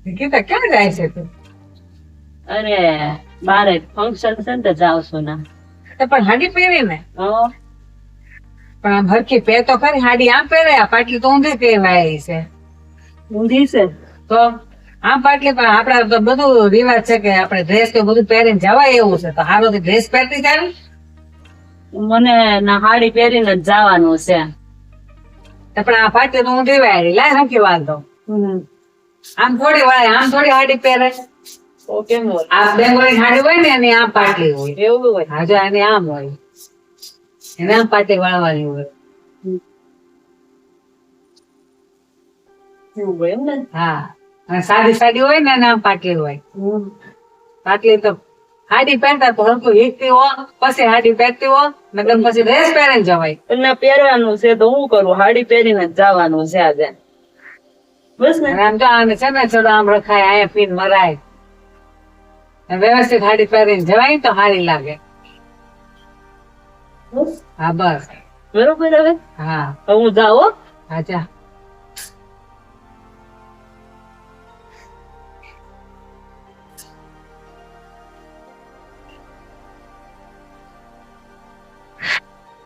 કીધા ક્યાં જાય છે તું? અરે બારે ફંક્શન છે ને તો જાઉં છું ના. તો પણ હાડી પહેરી ને, હો પણ આમ હરખી પહેર તો ખરી. હાડી આમ પહેરે, આ પાટલી તો ઊંધી પહેરવાય છે. ઊંધી છે. તો આમ પાટલી પણ આપડા તો બધું રિવાજ છે કે આપણે ડ્રેસ તો બધું પહેરીને જવાય એવું છે. તો હારો ડ્રેસ પહેરતી જાય. મને ના હાડી પહેરીને જ જવાનું છે. તો પણ આ પાટલી તો ઊંધી વાળી લાય રાખી વાંધો. આમ થોડી વાળે, આમ થોડી હાડી પહેરે. ઓ કેમ હોય? આ બેંગોળી હાડી હોય ને એની આમ પાટલી હોય. એવું હોય? હા જો એની આમ હોય, એને આમ પાટલી વાળવાની હોય. એવું હોય એમ ને? હા, અને સાદી સાડી હોય ને એને આમ પાટલી હોય. પાટલી તો હાડી પહેરતા તો હરખું હીકતી હો, પછી હાડી પહેરતી હો, નકર પછી ડ્રેસ પહેરીને જવાય. એટલે પહેરવાનું છે તો હું કરું? હાડી પહેરીને જ જવાનું છે આજે. બસ ને. અને આમ તો આને છે ને ચલો આમ રખાય, અહીંયા પીન મરાય. અને વ્યવસ્થિત હાડી પહેરીને જવાય ને તો સારી લાગે. બસ. હા બસ. બરોબર હવે? હા હવે હું જાઉં હો. હા જા.